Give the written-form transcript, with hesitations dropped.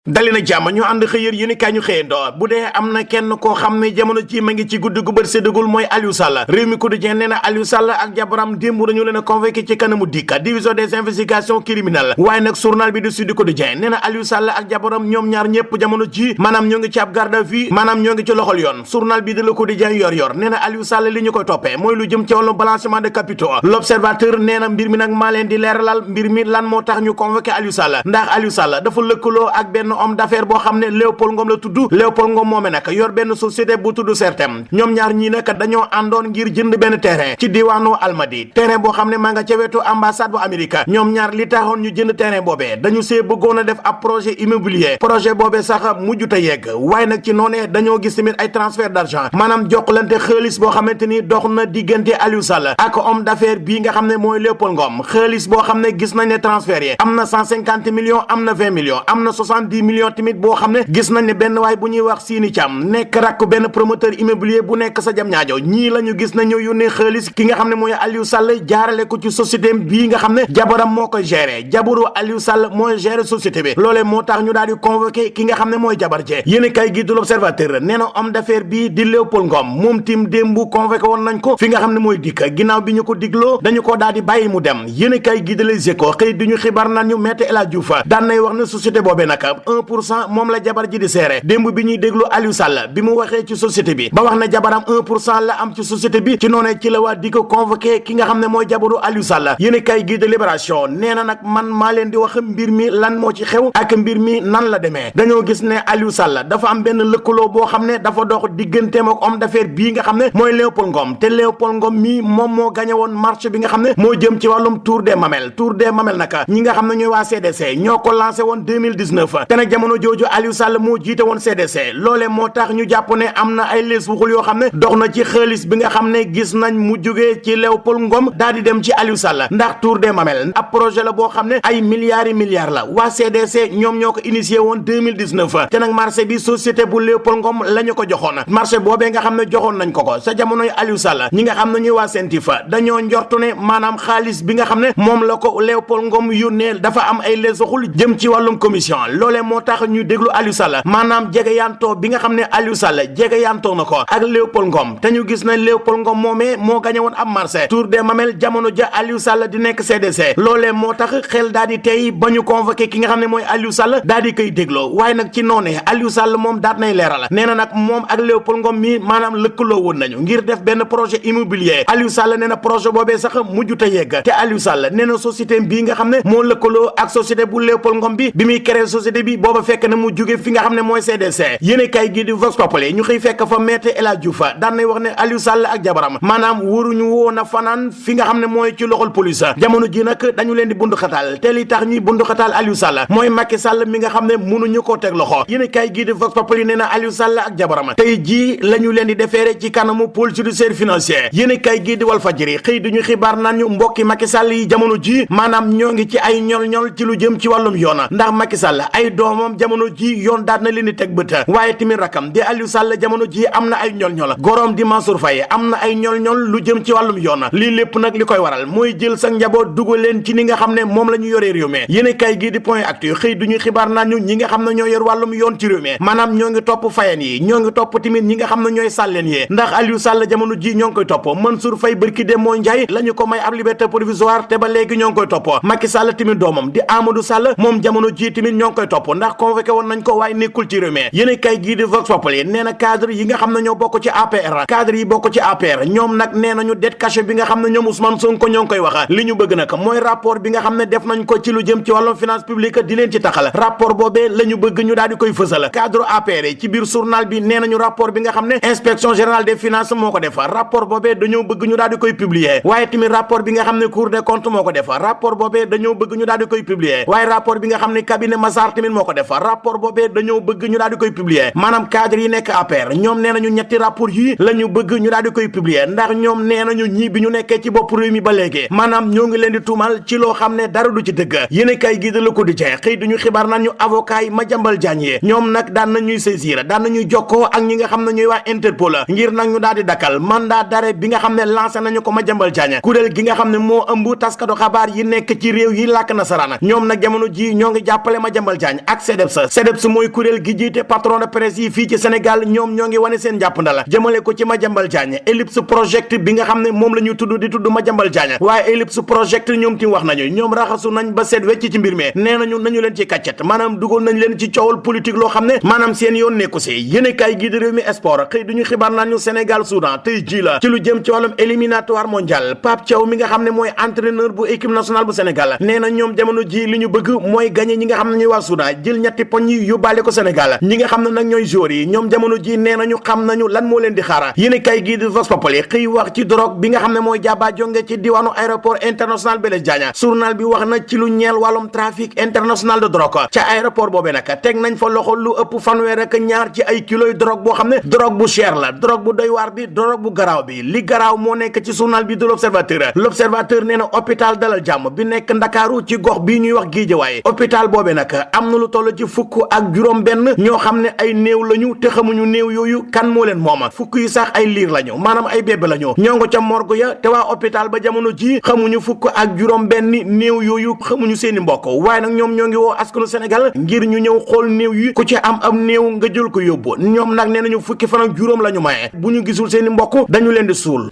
dali na jàmm ñu ànd xëyër yéen i kaay ñu xëyandoo bu dee am na kenn koo xam ne jamono ci ma ngi ci guddi gu bët séddagul mooy Aliou Sall réew mi quotidien nee na Aliou Sall ak jabaram démb dañu leen a convoqué ci kanamu dikk division des investigations criminelles waaye nag journal bi du Sud Quotidien nee na Aliou Sall ak jabaram ñoom ñaar ñëpp jamono ci maanaam ñoo ngi ci ab garde à vue maanaam ñoo ngi ci loxol yoon journal bi de Le Quotidien yor nee na Aliou Sall li ñu koy toppee mooy lu jëm ci wàllu blanchiment de capitaux L'Observateur nee na mbir mi nag maa leen di leeralal mbir mi lan moo tax ñu convoqué Aliou Sall ndax Aliou Sall dafa lëkkaloo ak benn homme d'affaires boo xam ne Léopold Ngom la tudd Léopold Ngom moome nag yor benn société bu tudd Sertem ñoom ñaar ñii nag dañoo àndoon ngir jënd benn terrain ci diwaanu Almadi terrain boo xam ne maa nga ca wetu ambassade bu Amérique ñoom ñaar li taxoon ñu jënd terrain boobee dañu see bëggoon a def ab projet immobilier projet boobee sax mujjut a yegg waaye nag ci noonee dañoo gis tamit ay transfert d'argent maanaam jokkalante xaalis boo xamante ni dox na diggante Aliou Sall ak homme d'affaires bii nga xam ne mooy Léopold Ngom xaalis boo xam ne gis nañ ne transfert yi am na 150 millions am na 20 millions am na 70 millions tamit boo xam ne gis nañ ne benn waay bu ñuy wax Sini Thiam nekk rakk benn promoteur immobilier bu nekk sa jam ñaajo ñii la ñu gis na ñoo yónnee xaalis ki nga xam ne mooy Aliou Sall jaarale ko ci société bii nga xam ne jabaram moo koy gérer jabaru Aliou Sall mooy gérer société bi loolee moo tax ñu daal di convoqué ki nga xam ne mooy jabar jee yéen kay gi du L'Observateur nee na homme d'affaires bii di Léopold Ngom moom tim démb convoqué woon nañ ko fi nga xam ne mooy dikk ginnaaw bi ñu ko digloo dañu ko daal di bàyyi mu dem yéen kay gi de Les Échos xëy di ñu xibaar naan ñu Maître El Hadji Diouf daan nay wax ne société boobee nag 1% moom la jabar ji di seere démb bi ñuy déglu Aliou Sall bi mu waxee ci société bi ba wax na jabaram 1% la am ci société bi ci noonee ci la waa di ko convoqué ki nga xam ne mooy jabaru Aliou Sall yéen kay gi de Libération nee na nag man maa leen di wax mbir mi lan moo ci xew ak mbir mi nan la demee dañoo gis ne Aliou Sall dafa am benn lëkkaloo boo xam ne dafa dox digganteem ak homme d'affaires bii nga xam ne mooy Léopold Ngom te Léopold Ngom mii moom moo gagné woon marché bi nga xam ne moo jëm ci wàllum Tour des Mamelles nag ñi nga xam ne ñooy waa CDC ñoo ko lancé woon 2019 te nag jamono jooju Aliou Sall moo jiite woon CDC loolee moo tax ñu jàpp ne am na ay lees waxul yoo xam ne dox na ci xaalis bi nga xam ne gis nañ mu jógee ci Léopold Ngom daal di dem ci Aliou Sall ndax Tour des Mamelles ab projet la boo xam ne ay milliards la waa CDC ñoom ñoo ko initié woon 2019 te nag marché bi société bu Léopold Ngom la ñu ko joxoon marché boobee nga xam ne joxoon nañ ko sa jamonoy Aliou Sall ñi nga xam ne ñuy waa Sentifa dañoo njortu ne maanaam xaalis bi nga xam ne moom la ko Léopold Ngom yónnee dafa am ay lees waxul jëm ci wàllum commission loolee moo tax ñu déglu Aliou Sall maanaam jegeyantoo bi nga xam ne Aliou Sall jegeyantoo na ko ak Léopold Ngom te ñu gis na Léopold Ngom moomee moo gañe woon ab marché Tour des Mamelles jamono ja Aliou Sall di nekk CDC loolee moo tax xel daal di tey ba ñu convoqué ki nga xam ne mooy Aliou Sall daal di koy dégloo waaye nag ci noonee Aliou Sall moom daat nay leeral nee na nag moom ak Léopold Ngom mi maanaam lëkkaloo woon nañu ngir def benn projet immobilier Aliou Sall nee na projet boobee sax mujjut a yegg te Aliou Sall nee na société bii nga xam ne moo lëkkaloo ak société bu Léopold Ngom bi muy créé société bi booba fekk na mu jóge fi nga xam ne mooy CDC yéene kay gi di Vox Populi ñu xëy fekk fa Maître El Hadji Diouf daan nay wax ne Aliou Sall ak jabaram maanaam waruñu woon a fanaan fi nga xam ne mooy ci loxol police jamono ji nag dañu leen di bunduxatal te li tax ñuy bunduxatal Aliou Sall mooy Macky Sall mi nga xam ne mënuñu koo teg loxo yéene kay gi di Vox Populi nee na Aliou Sall ak jabaram tey jii la ñu leen di defeere ci kanamu pôle judiciaire financier yéene kay gi di Walfadjri xëy di ñu xibaar naan ñu mbokki Macky Sall yi jamono ji maanaam ñoo ngi ci ay ñol-ñol ci lu jëm ci wàllum yoon ndax Macky Sall ay doomam jamono ji yoon daat na leen di teg bët waaye tamit rakam di Aliou Sall jamono ji am na ay ñol-ñol goroom di Mansour Faye am na ay ñol-ñol lu jëm ci wàllum yoon lii lépp nag li koy waral mooy jël sa njaboot dugal leen ci ni nga xam ne moom la ñu yoree réew mi yéen kay gii di Point Actu xëy duñu xibaar naan ñu ñi nga xam ne ñoo yor wàllum yoon ci réew mi maanaam ñoo ngi topp fayen yi ñoo ngi topp tamit ñi nga xam ne ñooy sàlleen yi ndax Aliou Sall jamono ji ñoo ngi koy topp Mansour Faye bërki dem moo njaay la ñu ko may ab liberté provisoire te ba léegi ñoo ngi koy topp Macky Sall tamit doomam di Amadou Sall moom jamono ji tamit ñoo ngi koy topp ndax convoqué woon nañ ko waaye nekkul ci réew mi yéen kay gii di Vox Populi nee na cadre yi nga xam ne ñoo bokk ci APR cadre yi bokk ci APR ñoom nag nee nañu det caché bi nga xam ne ñoom Ousmane Sonko ñoo ngi koy wax li ñu bëgg nag mooy rapport bi nga xam ne def nañ ko ci lu jëm ci wàllum finance publique di leen ci taxal rapport boobee la ñu bëgg ñu daal di koy fësal cadre APR ci biir journal bi nee nañu rapport bi nga xam ne inspection générale des finances moo ko def rapport boobee dañoo bëgg ñu daal di koy publier waaye tamit rapport bi nga xam ne Cour des comptes moo ko def rapport boobee dañoo bëgg ñu daal di koy publier waaye rapport bi nga xam ne cabinet Massar tamit moo ko def rapport boobee dañoo bëgg ñu daal di koy publier maanaam cadre yi nekk APR ñoom nee nañu ñetti rapport yi la ñu bëgg ñu daal di koy publier ndax ñoom nee nañu ñii bi ñu nekkee ci bopp réew mi ba léegi maanaam ñoo ngi leen di tuumal ci loo xam ne dara du ci dëgg yéen kay gi de Le Quotidien xëy duñu xibaar naan ñu avocat yi Madiambal Diagne yi ñoom nag daan nañuy saisir daan nañuy jokkoo ak ñi nga xam ne ñooy waa Interpol ngir nag ñu daal di dakkal mandat d'arrêt bi nga xam ne lancé nañu ko Madiambal Diagne kuréel gi nga xam ne moo ëmb taskatu xabaar yi nekk ci réew yi làkk nasaraan ñoom nag jamono ji ñoo ngi jàppale Madiambal Diagne ak ak CDEPS mooy kuréel gi jiite patron de presse yi fii ci Sénégal ñoom ñoo ngi wane seen jàppandal jëmale ko ci Madiambal Diagne Ellipse Project bi nga xam ne moom la ñu tudd di tudd Madiambal Diagne waaye Ellipse Project ñoom tim wax nañu ñoom raxasu nañ ba seet wecc ci mbir mi nee nañu leen ci kàccet maanaam dugal nañ leen ci coowal politique loo xam ne maanaam seen yoon nekku si yéene kaay gi di Rewmi Sport xëy duñu xibaar naan ñu Sénégal Soudan tey ji la ci lu jëm ci wàllum éliminatoire mondial Pape Thiaw mi nga xam ne mooy entraîneur bu équipe nationale bu Sénégal nee na ñoom jamono ji li ñu bëgg mooy gagné ñi nga xam ne ñuy waa Soudan jël ñetti poñ yi yóbbaale ko Sénégal ñi nga xam ne nag ñooy joueurs yi ñoom jamono ji nee nañu xam nañu lan moo leen di xaara yéene kaay gi di Vox Populi xëy wax ci drogue bi nga xam ne mooy jaaba jonge ci diwaanu aéroport international Blaise Diagne journal bi wax na ci lu ñeel wàllum trafic international de drogue ca aéroport boobee nag teg nañ fa loxo lu ëpp fanweer ak ñaar ci ay kiloy drogue boo xam ne drogue bu cher la drogue bu doy waar bi drogue bu garaaw bi li garaaw moo nekk ci journal bi de l'observateur nee na hôpital Dalal Jàmm bi nekk Ndakaaru ci gox bii ñuy wax Guédiawaye hôpital boobee nag am na lu toll ci fukk ak juróom benn ñoo xam ne ay néew lañu te xamuñu néew yooyu kan moo leen mooma fukk yi sax ay liir lañu maanaam ay bébé lañu ñoo nga ca morgue ya te waa hôpital ba jamono ji xamuñu fukk ak juróom benn néew yooyu xamuñu seeni mbokk waaye nag ñoom ñoo ngi woo askanu Sénégal ngir ñu ñëw xool néew yi ku ci am néew nga jël ko yóbbu ñoom nag nee nañu fukki fan ak juróom la ñu maye bu ñu gisul seeni mbokk dañu leen di suul